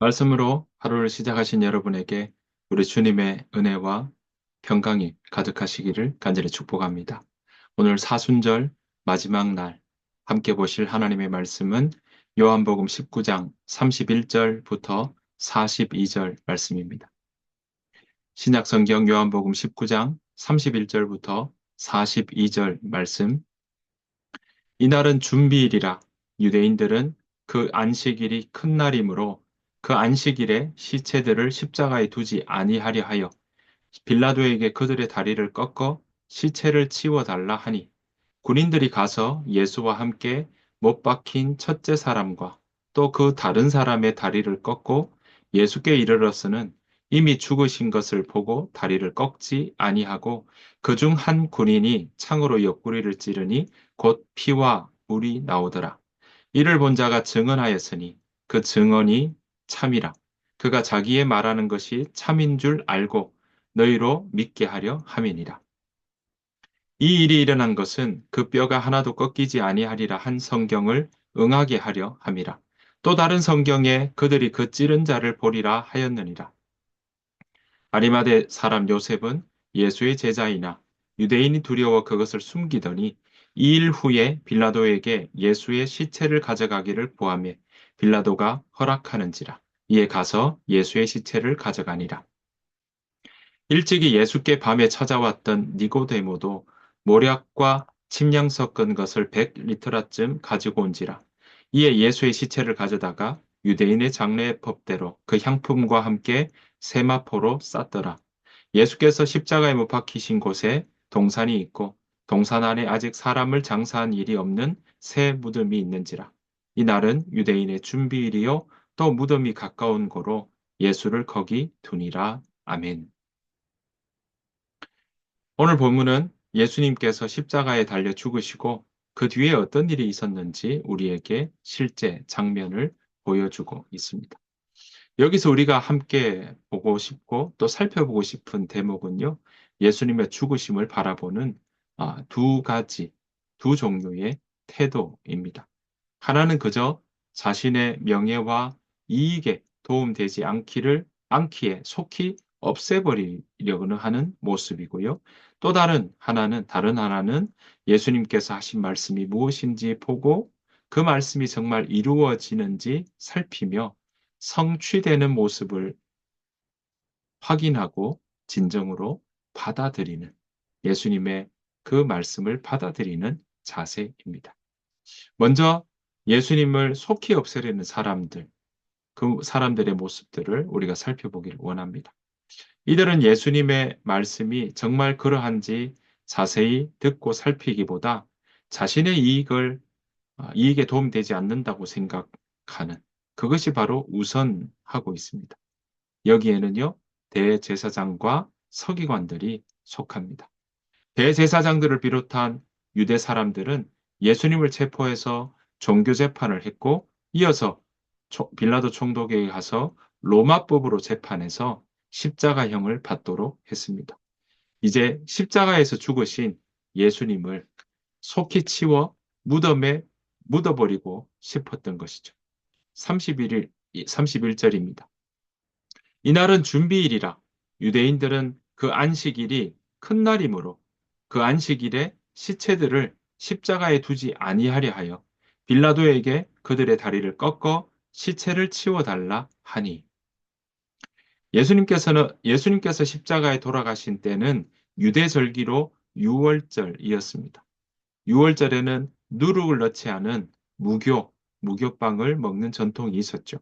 말씀으로 하루를 시작하신 여러분에게 우리 주님의 은혜와 평강이 가득하시기를 간절히 축복합니다. 오늘 사순절 마지막 날 함께 보실 하나님의 말씀은 요한복음 19장 31절부터 42절 말씀입니다. 신약성경 요한복음 19장 31절부터 42절 말씀. 이날은 준비일이라 유대인들은 그 안식일이 큰 날이므로 그 안식일에 시체들을 십자가에 두지 아니하려 하여 빌라도에게 그들의 다리를 꺾어 시체를 치워달라 하니 군인들이 가서 예수와 함께 못 박힌 첫째 사람과 또 그 다른 사람의 다리를 꺾고 예수께 이르러서는 이미 죽으신 것을 보고 다리를 꺾지 아니하고 그중 한 군인이 창으로 옆구리를 찌르니 곧 피와 물이 나오더라. 이를 본 자가 증언하였으니 그 증언이 참이라. 그가 자기의 말하는 것이 참인 줄 알고 너희로 믿게 하려 함이니라. 이 일이 일어난 것은 그 뼈가 하나도 꺾이지 아니하리라 한 성경을 응하게 하려 함이라. 또 다른 성경에 그들이 그 찌른 자를 보리라 하였느니라. 아리마대 사람 요셉은 예수의 제자이나 유대인이 두려워 그것을 숨기더니 2일 후에 빌라도에게 예수의 시체를 가져가기를 구하며 빌라도가 허락하는지라. 이에 가서 예수의 시체를 가져가니라. 일찍이 예수께 밤에 찾아왔던 니고데모도 모략과 침량 섞은 것을 100리터라쯤 가지고 온지라. 이에 예수의 시체를 가져다가 유대인의 장례법대로 그 향품과 함께 세마포로 쌌더라. 예수께서 십자가에 못 박히신 곳에 동산이 있고 동산 안에 아직 사람을 장사한 일이 없는 새 무덤이 있는지라. 이날은 유대인의 준비일이요 또 무덤이 가까운 고로 예수를 거기 두니라. 아멘. 오늘 본문은 예수님께서 십자가에 달려 죽으시고 그 뒤에 어떤 일이 있었는지 우리에게 실제 장면을 보여주고 있습니다. 여기서 우리가 함께 보고 싶고 또 살펴보고 싶은 대목은요, 예수님의 죽으심을 바라보는 두 가지, 두 종류의 태도입니다. 하나는 그저 자신의 명예와 이익에 도움되지 않기에 속히 없애버리려고는 하는 모습이고요. 또 다른 하나는 예수님께서 하신 말씀이 무엇인지 보고 그 말씀이 정말 이루어지는지 살피며 성취되는 모습을 확인하고 진정으로 받아들이는 예수님의 그 말씀을 받아들이는 자세입니다. 먼저 예수님을 속히 없애려는 사람들, 그 사람들의 모습들을 우리가 살펴보기를 원합니다. 이들은 예수님의 말씀이 정말 그러한지 자세히 듣고 살피기보다 자신의 이익에 도움되지 않는다고 생각하는 그것이 바로 우선하고 있습니다. 여기에는요, 대제사장과 서기관들이 속합니다. 대제사장들을 비롯한 유대 사람들은 예수님을 체포해서 종교 재판을 했고 이어서 빌라도 총독에게 가서 로마법으로 재판해서 십자가형을 받도록 했습니다. 이제 십자가에서 죽으신 예수님을 속히 치워 무덤에 묻어버리고 싶었던 것이죠. 31절입니다. 이날은 준비일이라 유대인들은 그 안식일이 큰 날이므로 그 안식일에 시체들을 십자가에 두지 아니하려 하여 빌라도에게 그들의 다리를 꺾어 시체를 치워달라 하니 예수님께서 십자가에 돌아가신 때는 유대절기로 6월절이었습니다. 6월절에는 누룩을 넣지 않은 무교빵을 먹는 전통이 있었죠.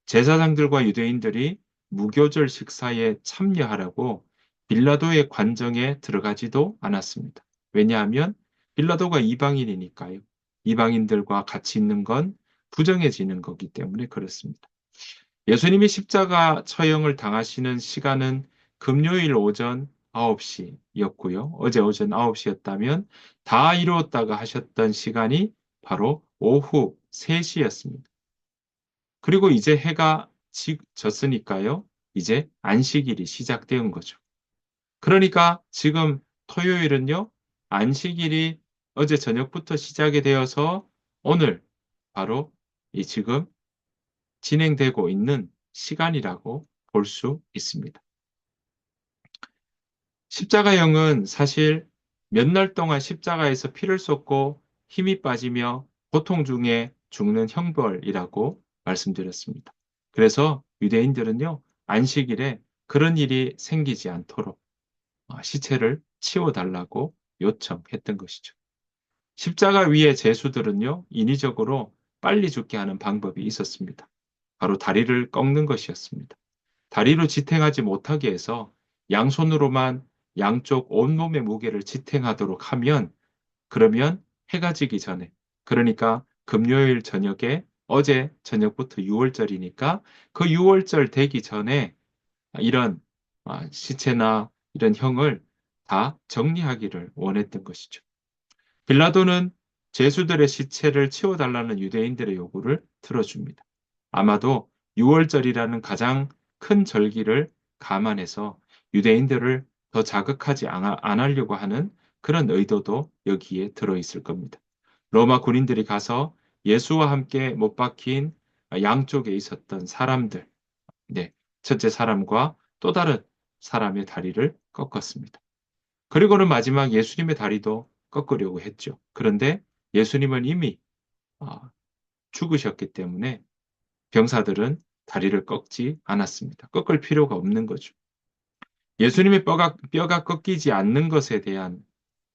제사장들과 유대인들이 무교절 식사에 참여하라고 빌라도의 관정에 들어가지도 않았습니다. 왜냐하면 빌라도가 이방인이니까요. 이방인들과 같이 있는 건 부정해지는 거기 때문에 그렇습니다. 예수님이 십자가 처형을 당하시는 시간은 금요일 오전 9시였고요. 어제 오전 9시였다면 다 이루었다가 하셨던 시간이 바로 오후 3시였습니다. 그리고 이제 해가 졌으니까요. 이제 안식일이 시작된 거죠. 그러니까 지금 토요일은요. 안식일이 어제 저녁부터 시작이 되어서 오늘 바로 이 지금 진행되고 있는 시간이라고 볼 수 있습니다. 십자가형은 사실 몇 날 동안 십자가에서 피를 쏟고 힘이 빠지며 고통 중에 죽는 형벌이라고 말씀드렸습니다. 그래서 유대인들은요, 안식일에 그런 일이 생기지 않도록 시체를 치워달라고 요청했던 것이죠. 십자가 위의 제수들은요, 인위적으로 빨리 죽게 하는 방법이 있었습니다. 바로 다리를 꺾는 것이었습니다. 다리로 지탱하지 못하게 해서 양손으로만 양쪽 온몸의 무게를 지탱하도록 하면, 그러면 해가 지기 전에, 그러니까 금요일 저녁에, 어제 저녁부터 6월절이니까 그 6월절 되기 전에 이런 시체나 이런 형을 다 정리하기를 원했던 것이죠. 빌라도는 제수들의 시체를 치워달라는 유대인들의 요구를 들어줍니다. 아마도 6월절이라는 가장 큰 절기를 감안해서 유대인들을 더 자극하지 않으려고 하는 그런 의도도 여기에 들어있을 겁니다. 로마 군인들이 가서 예수와 함께 못 박힌 양쪽에 있었던 사람들, 네, 첫째 사람과 또 다른 사람의 다리를 꺾었습니다. 그리고는 마지막 예수님의 다리도 꺾으려고 했죠. 그런데 예수님은 이미 아, 죽으셨기 때문에 병사들은 다리를 꺾지 않았습니다. 꺾을 필요가 없는 거죠. 예수님의 뼈가 꺾이지 않는 것에 대한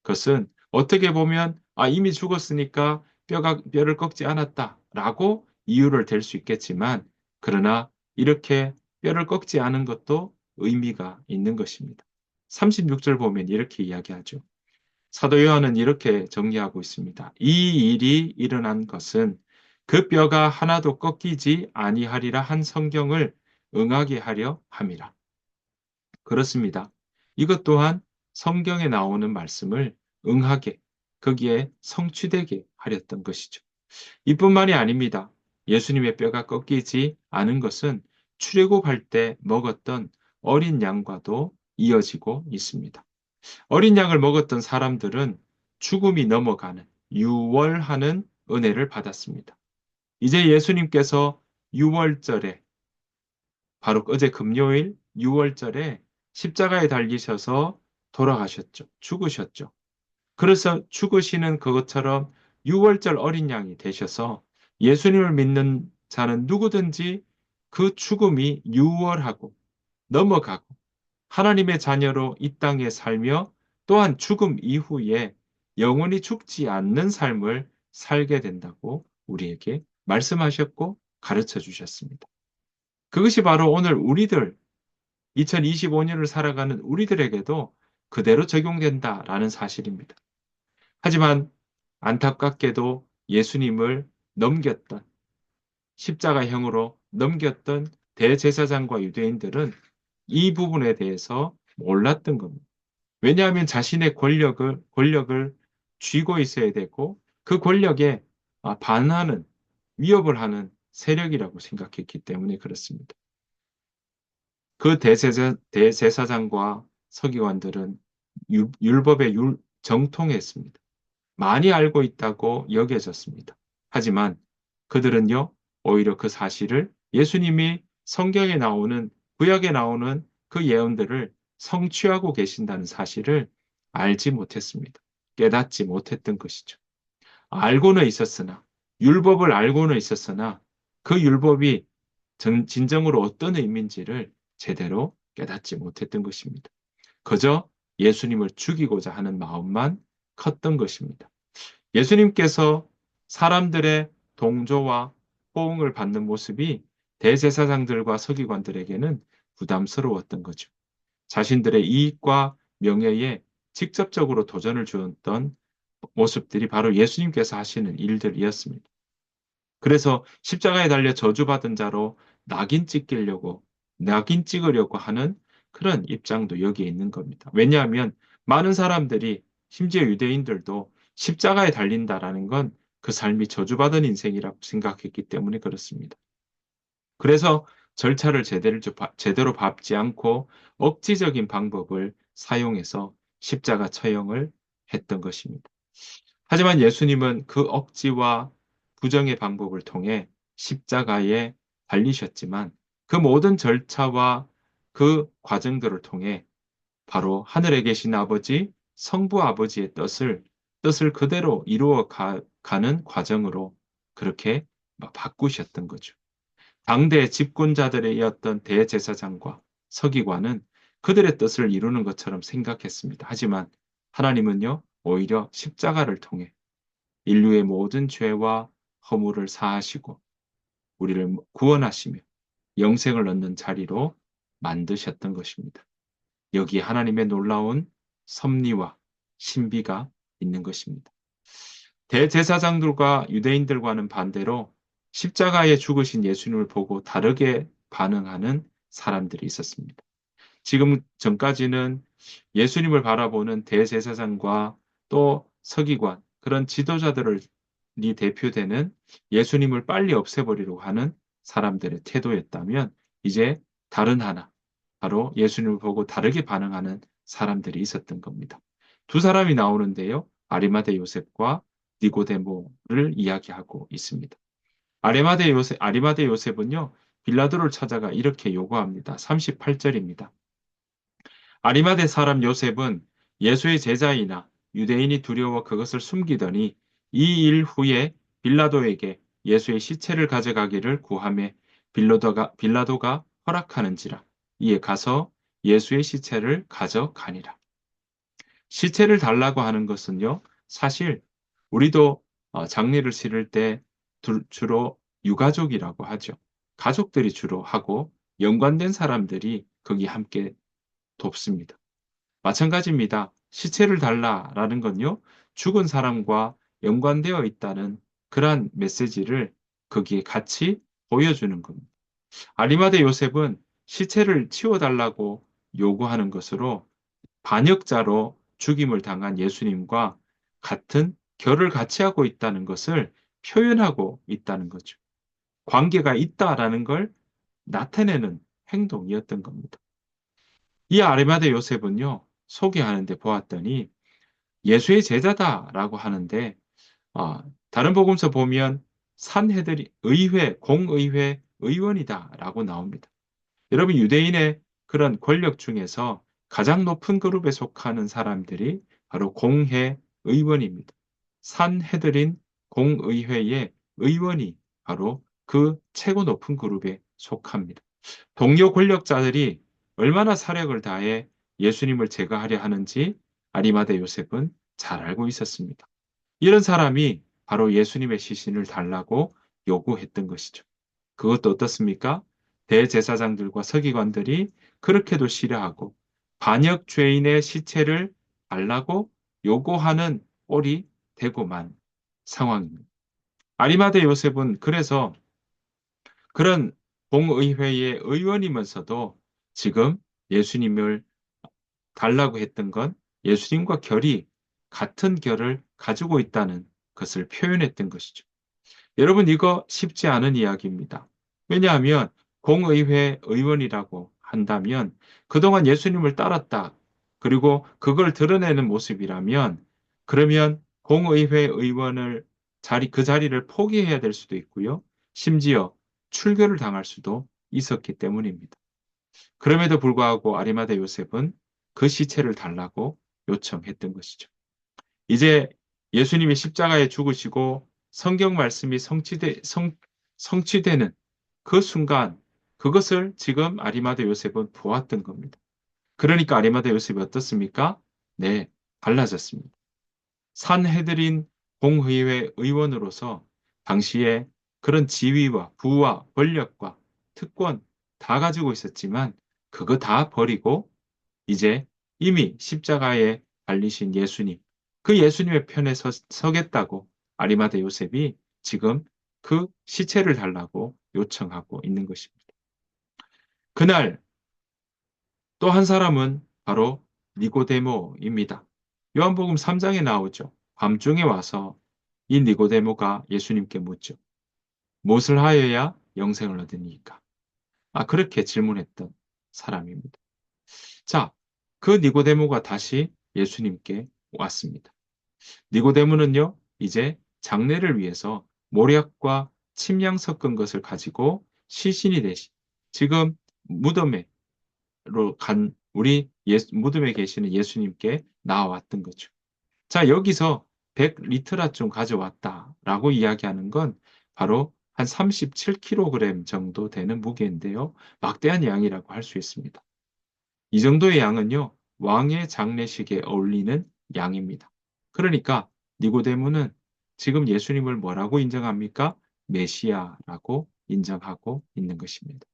것은 어떻게 보면 이미 죽었으니까 뼈를 꺾지 않았다라고 이유를 댈 수 있겠지만, 그러나 이렇게 뼈를 꺾지 않은 것도 의미가 있는 것입니다. 36절 보면 이렇게 이야기하죠. 사도 요한은 이렇게 정리하고 있습니다. 이 일이 일어난 것은 그 뼈가 하나도 꺾이지 아니하리라 한 성경을 응하게 하려 함이라. 그렇습니다. 이것 또한 성경에 나오는 말씀을 응하게, 거기에 성취되게 하렸던 것이죠. 이뿐만이 아닙니다. 예수님의 뼈가 꺾이지 않은 것은 출애굽할 때 먹었던 어린 양과도 이어지고 있습니다. 어린 양을 먹었던 사람들은 죽음이 넘어가는 유월하는 은혜를 받았습니다. 이제 예수님께서 유월절에, 바로 어제 금요일 유월절에 십자가에 달리셔서 돌아가셨죠. 죽으셨죠. 그래서 죽으시는 그것처럼 유월절 어린 양이 되셔서 예수님을 믿는 자는 누구든지 그 죽음이 유월하고 넘어가고 하나님의 자녀로 이 땅에 살며 또한 죽음 이후에 영원히 죽지 않는 삶을 살게 된다고 우리에게 말씀하셨고 가르쳐 주셨습니다. 그것이 바로 오늘 우리들, 2025년을 살아가는 우리들에게도 그대로 적용된다라는 사실입니다. 하지만 안타깝게도 예수님을 넘겼던, 십자가형으로 넘겼던 대제사장과 유대인들은 이 부분에 대해서 몰랐던 겁니다. 왜냐하면 자신의 권력을 쥐고 있어야 되고 그 권력에 반하는, 위협을 하는 세력이라고 생각했기 때문에 그렇습니다. 그 대제사장과 서기관들은 율법에 정통했습니다. 많이 알고 있다고 여겨졌습니다. 하지만 그들은요, 오히려 그 사실을 예수님이 성경에 나오는, 구약에 나오는 그 예언들을 성취하고 계신다는 사실을 알지 못했습니다. 깨닫지 못했던 것이죠. 알고는 있었으나, 율법을 알고는 있었으나, 그 율법이 진정으로 어떤 의미인지를 제대로 깨닫지 못했던 것입니다. 그저 예수님을 죽이고자 하는 마음만 컸던 것입니다. 예수님께서 사람들의 동조와 호응을 받는 모습이 대제사장들과 서기관들에게는 부담스러웠던 거죠. 자신들의 이익과 명예에 직접적으로 도전을 주었던 모습들이 바로 예수님께서 하시는 일들이었습니다. 그래서 십자가에 달려 저주받은 자로 낙인 찍으려고 하는 그런 입장도 여기에 있는 겁니다. 왜냐하면 많은 사람들이, 심지어 유대인들도 십자가에 달린다라는 건 그 삶이 저주받은 인생이라고 생각했기 때문에 그렇습니다. 그래서 절차를 제대로 밟지 않고 억지적인 방법을 사용해서 십자가 처형을 했던 것입니다. 하지만 예수님은 그 억지와 부정의 방법을 통해 십자가에 달리셨지만 그 모든 절차와 그 과정들을 통해 바로 하늘에 계신 아버지, 성부 아버지의 뜻을 그대로 이루어 가는 과정으로 그렇게 바꾸셨던 거죠. 당대 집권자들이었던 대제사장과 서기관은 그들의 뜻을 이루는 것처럼 생각했습니다. 하지만 하나님은요, 오히려 십자가를 통해 인류의 모든 죄와 허물을 사하시고 우리를 구원하시며 영생을 얻는 자리로 만드셨던 것입니다. 여기에 하나님의 놀라운 섭리와 신비가 있는 것입니다. 대제사장들과 유대인들과는 반대로 십자가에 죽으신 예수님을 보고 다르게 반응하는 사람들이 있었습니다. 지금 전까지는 예수님을 바라보는 대제사장과 또 서기관, 그런 지도자들이 대표되는 예수님을 빨리 없애버리려고 하는 사람들의 태도였다면 이제 다른 하나, 바로 예수님을 보고 다르게 반응하는 사람들이 있었던 겁니다. 두 사람이 나오는데요. 아리마대 요셉과 니고데모를 이야기하고 있습니다. 아리마대 요셉은요. 빌라도를 찾아가 이렇게 요구합니다. 38절입니다. 아리마대 사람 요셉은 예수의 제자이나 유대인이 두려워 그것을 숨기더니 이 일 후에 빌라도에게 예수의 시체를 가져가기를 구하며 빌라도가 허락하는지라. 이에 가서 예수의 시체를 가져가니라. 시체를 달라고 하는 것은요, 사실 우리도 장례를 치를 때 주로 유가족이라고 하죠. 가족들이 주로 하고 연관된 사람들이 거기 함께 돕습니다. 마찬가지입니다. 시체를 달라라는 건요, 죽은 사람과 연관되어 있다는 그러한 메시지를 거기에 같이 보여주는 겁니다. 아리마대 요셉은 시체를 치워달라고 요구하는 것으로 반역자로 죽임을 당한 예수님과 같은 결을 같이 하고 있다는 것을 표현하고 있다는 거죠. 관계가 있다라는 걸 나타내는 행동이었던 겁니다. 이 아리마대 요셉은요, 소개하는데 보았더니 예수의 제자다라고 하는데, 다른 복음서 보면 산헤드린 의회, 공의회 의원이다라고 나옵니다. 여러분, 유대인의 그런 권력 중에서 가장 높은 그룹에 속하는 사람들이 바로 공회 의원입니다. 산헤드린 공의회의 의원이 바로 그 최고 높은 그룹에 속합니다. 동료 권력자들이 얼마나 사력을 다해 예수님을 제거하려 하는지 아리마대 요셉은 잘 알고 있었습니다. 이런 사람이 바로 예수님의 시신을 달라고 요구했던 것이죠. 그것도 어떻습니까? 대제사장들과 서기관들이 그렇게도 싫어하고 반역 죄인의 시체를 달라고 요구하는 꼴이 되고만 상황입니다. 아리마대 요셉은 그래서 그런 공의회의 의원이면서도 지금 예수님을 달라고 했던 건 예수님과 결이 같은 결을 가지고 있다는 것을 표현했던 것이죠. 여러분, 이거 쉽지 않은 이야기입니다. 왜냐하면 공의회 의원이라고 한다면 그동안 예수님을 따랐다. 그리고 그걸 드러내는 모습이라면 그러면 공의회 의원을 그 자리를 포기해야 될 수도 있고요. 심지어 출교를 당할 수도 있었기 때문입니다. 그럼에도 불구하고 아리마대 요셉은 그 시체를 달라고 요청했던 것이죠. 이제 예수님이 십자가에 죽으시고 성경 말씀이 성취되는 그 순간 그것을 지금 아리마대 요셉은 보았던 겁니다. 그러니까 아리마대 요셉이 어떻습니까? 네, 달라졌습니다. 산헤드린 공의회 의원으로서 당시에 그런 지위와 부와 권력과 특권 다 가지고 있었지만 그거 다 버리고 이제 이미 십자가에 달리신 예수님, 그 예수님의 편에 서겠다고 아리마대 요셉이 지금 그 시체를 달라고 요청하고 있는 것입니다. 그날 또 한 사람은 바로 니고데모입니다. 요한복음 3장에 나오죠. 밤중에 와서 이 니고데모가 예수님께 묻죠. 무엇을 하여야 영생을 얻으니까? 그렇게 질문했던 사람입니다. 자, 그 니고데모가 다시 예수님께 왔습니다. 니고데모는요, 이제 장례를 위해서 모략과 침향 섞은 것을 가지고 시신이 대신 지금 무덤으로 간 무덤에 계시는 예수님께 나와왔던 거죠. 자, 여기서 100리터라 좀 가져왔다라고 이야기하는 건 바로 한 37kg 정도 되는 무게인데요. 막대한 양이라고 할 수 있습니다. 이 정도의 양은요, 왕의 장례식에 어울리는 양입니다. 그러니까 니고데모는 지금 예수님을 뭐라고 인정합니까? 메시아라고 인정하고 있는 것입니다.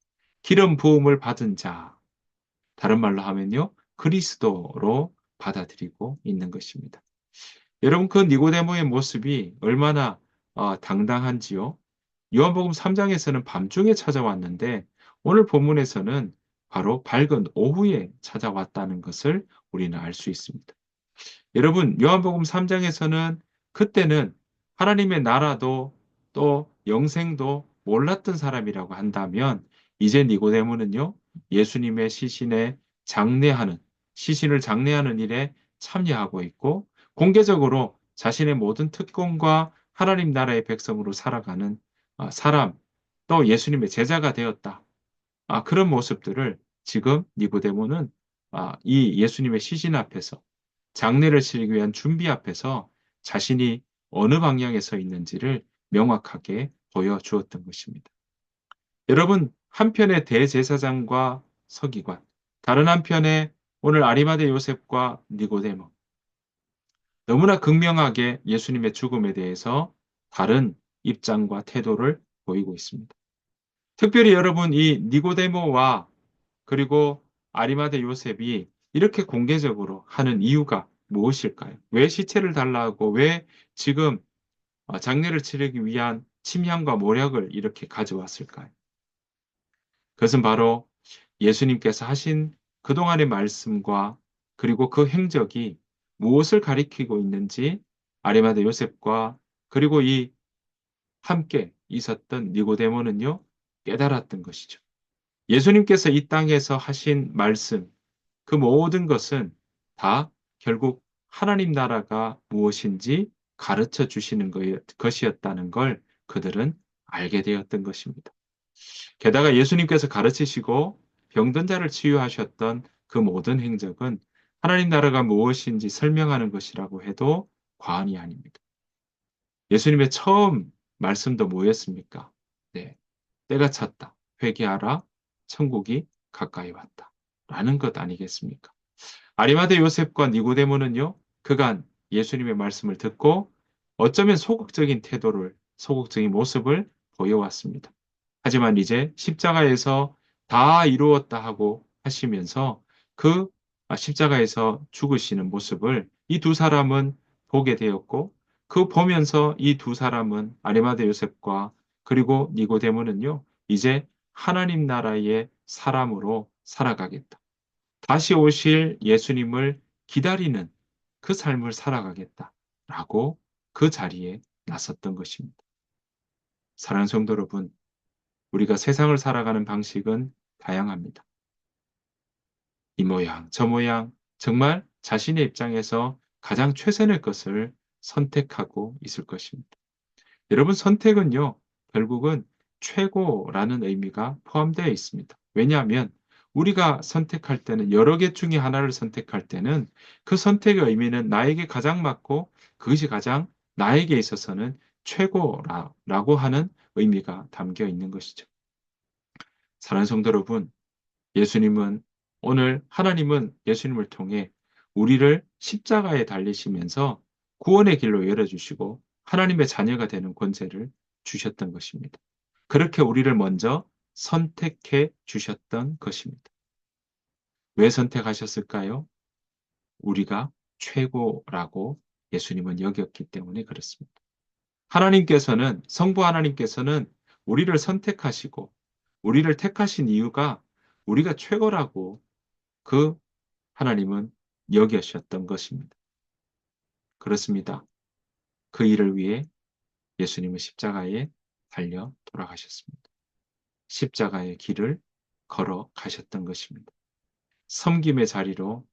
기름 부음을 받은 자, 다른 말로 하면요, 그리스도로 받아들이고 있는 것입니다. 여러분, 그 니고데모의 모습이 얼마나 당당한지요. 요한복음 3장에서는 밤중에 찾아왔는데 오늘 본문에서는 바로 밝은 오후에 찾아왔다는 것을 우리는 알 수 있습니다. 여러분, 요한복음 3장에서는 그때는 하나님의 나라도 또 영생도 몰랐던 사람이라고 한다면 이제 니고데모는요, 예수님의 시신을 장례하는 일에 참여하고 있고 공개적으로 자신의 모든 특권과 하나님 나라의 백성으로 살아가는 사람, 또 예수님의 제자가 되었다. 그런 모습들을 지금 니고데모는 이 예수님의 시신 앞에서 장례를 치르기 위한 준비 앞에서 자신이 어느 방향에 서 있는지를 명확하게 보여주었던 것입니다. 여러분, 한편의 대제사장과 서기관, 다른 한편에 오늘 아리마대 요셉과 니고데모, 너무나 극명하게 예수님의 죽음에 대해서 다른 입장과 태도를 보이고 있습니다. 특별히 여러분, 이 니고데모와 그리고 아리마대 요셉이 이렇게 공개적으로 하는 이유가 무엇일까요? 왜 시체를 달라고, 왜 지금 장례를 치르기 위한 침향과 모략을 이렇게 가져왔을까요? 그것은 바로 예수님께서 하신 그동안의 말씀과 그리고 그 행적이 무엇을 가리키고 있는지 아리마대 요셉과 그리고 이 함께 있었던 니고데모는요, 깨달았던 것이죠. 예수님께서 이 땅에서 하신 말씀, 그 모든 것은 다 결국 하나님 나라가 무엇인지 가르쳐 주시는 것이었다는 걸 그들은 알게 되었던 것입니다. 게다가 예수님께서 가르치시고 병든 자를 치유하셨던 그 모든 행적은 하나님 나라가 무엇인지 설명하는 것이라고 해도 과언이 아닙니다. 예수님의 처음 말씀도 뭐였습니까? 네, 때가 찼다. 회개하라. 천국이 가까이 왔다. 라는 것 아니겠습니까? 아리마대 요셉과 니고데모는요, 그간 예수님의 말씀을 듣고 어쩌면 소극적인 모습을 보여왔습니다. 하지만 이제 십자가에서 다 이루었다 하고 하시면서 그 십자가에서 죽으시는 모습을 이 두 사람은 보게 되었고, 그 보면서 이 두 사람은 아리마대 요셉과 그리고 니고데모는요, 이제 하나님 나라의 사람으로 살아가겠다. 다시 오실 예수님을 기다리는 그 삶을 살아가겠다라고 그 자리에 나섰던 것입니다. 사랑하는 성도 여러분, 우리가 세상을 살아가는 방식은 다양합니다. 이 모양, 저 모양, 정말 자신의 입장에서 가장 최선의 것을 선택하고 있을 것입니다. 여러분, 선택은요, 결국은 최고라는 의미가 포함되어 있습니다. 왜냐하면 우리가 선택할 때는 여러 개 중에 하나를 선택할 때는 그 선택의 의미는 나에게 가장 맞고 그것이 가장 나에게 있어서는 최고라고 하는 의미가 담겨 있는 것이죠. 사랑하는 성도 여러분, 예수님은 하나님은 예수님을 통해 우리를 십자가에 달리시면서 구원의 길로 열어주시고 하나님의 자녀가 되는 권세를 주셨던 것입니다. 그렇게 우리를 먼저 선택해 주셨던 것입니다. 왜 선택하셨을까요? 우리가 최고라고 예수님은 여겼기 때문에 그렇습니다. 성부 하나님께서는 우리를 선택하시고 우리를 택하신 이유가 우리가 최고라고 그 하나님은 여기셨던 것입니다. 그렇습니다. 그 일을 위해 예수님은 십자가에 달려 돌아가셨습니다. 십자가의 길을 걸어가셨던 것입니다. 섬김의 자리로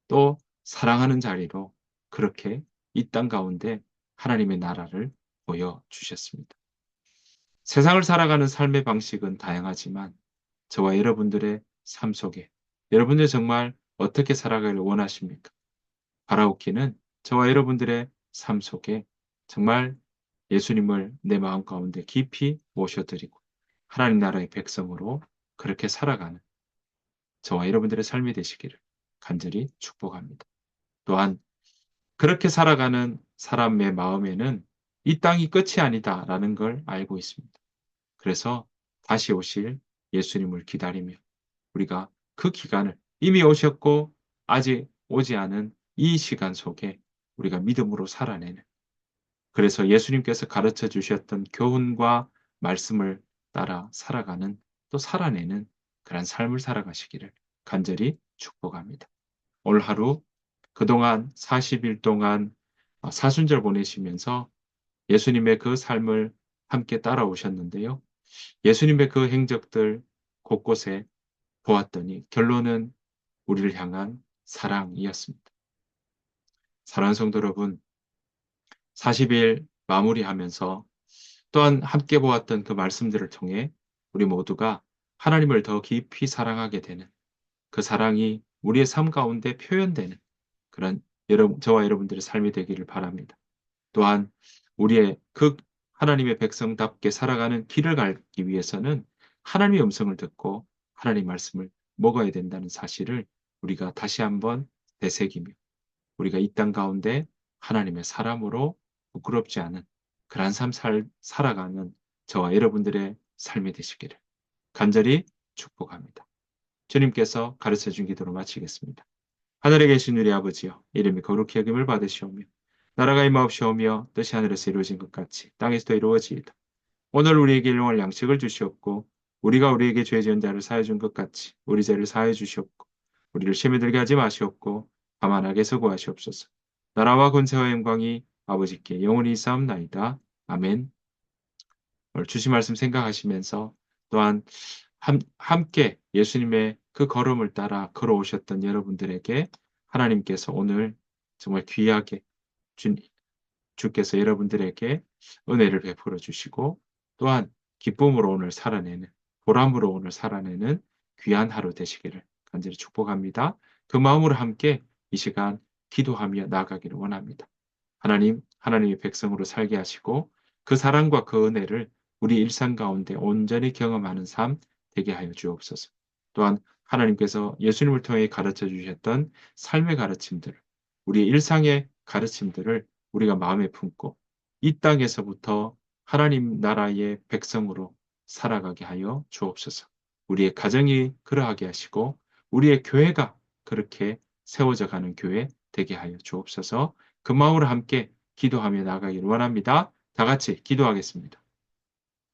또 사랑하는 자리로 그렇게 이 땅 가운데 하나님의 나라를 보여주셨습니다. 세상을 살아가는 삶의 방식은 다양하지만 저와 여러분들의 삶 속에 여러분들 정말 어떻게 살아가기를 원하십니까? 바라옵기는 저와 여러분들의 삶 속에 정말 예수님을 내 마음 가운데 깊이 모셔드리고 하나님 나라의 백성으로 그렇게 살아가는 저와 여러분들의 삶이 되시기를 간절히 축복합니다. 또한 그렇게 살아가는 사람의 마음에는 이 땅이 끝이 아니다라는 걸 알고 있습니다. 그래서 다시 오실 예수님을 기다리며 우리가 그 기간을 이미 오셨고 아직 오지 않은 이 시간 속에 우리가 믿음으로 살아내는, 그래서 예수님께서 가르쳐 주셨던 교훈과 말씀을 따라 살아가는, 또 살아내는 그런 삶을 살아가시기를 간절히 축복합니다. 오늘 하루 그동안 40일 동안 사순절 보내시면서 예수님의 그 삶을 함께 따라오셨는데요. 예수님의 그 행적들 곳곳에 보았더니 결론은 우리를 향한 사랑이었습니다. 사랑하는 성도 여러분, 40일 마무리하면서 또한 함께 보았던 그 말씀들을 통해 우리 모두가 하나님을 더 깊이 사랑하게 되는, 그 사랑이 우리의 삶 가운데 표현되는 그런 저와 여러분들의 삶이 되기를 바랍니다. 또한 우리의 그 하나님의 백성답게 살아가는 길을 가기 위해서는 하나님의 음성을 듣고 하나님 말씀을 먹어야 된다는 사실을 우리가 다시 한번 되새기며 우리가 이 땅 가운데 하나님의 사람으로 부끄럽지 않은 그러한 삶 살아가는 저와 여러분들의 삶이 되시기를 간절히 축복합니다. 주님께서 가르쳐 준 기도로 마치겠습니다. 하늘에 계신 우리 아버지여, 이름이 거룩히 여김을 받으시오며 나라가 임하옵시오며 뜻이 하늘에서 이루어진 것 같이 땅에서도 이루어지이다. 오늘 우리에게 일용할 양식을 주시옵고 우리가 우리에게 죄 지은 자를 사해 준 것 같이 우리 죄를 사해 주시옵고 우리를 시험에 들게 하지 마시옵고 다만 악에서 구하시옵소서. 나라와 권세와 영광이 아버지께 영원히 있사옵나이다. 아멘. 오늘 주신 말씀 생각하시면서 또한 함께 예수님의 그 걸음을 따라 걸어오셨던 여러분들에게 하나님께서 오늘 정말 귀하게 주께서 여러분들에게 은혜를 베풀어 주시고 또한 기쁨으로 오늘 살아내는, 보람으로 오늘 살아내는 귀한 하루 되시기를 간절히 축복합니다. 그 마음으로 함께 이 시간 기도하며 나아가기를 원합니다. 하나님, 하나님의 백성으로 살게 하시고 그 사랑과 그 은혜를 우리 일상 가운데 온전히 경험하는 삶 되게 하여 주옵소서. 또한 하나님께서 예수님을 통해 가르쳐 주셨던 삶의 가르침들, 우리 일상의 가르침들을 우리가 마음에 품고 이 땅에서부터 하나님 나라의 백성으로 살아가게 하여 주옵소서. 우리의 가정이 그러하게 하시고 우리의 교회가 그렇게 세워져 가는 교회 되게 하여 주옵소서. 그 마음으로 함께 기도하며 나아가기를 원합니다. 다 같이 기도하겠습니다.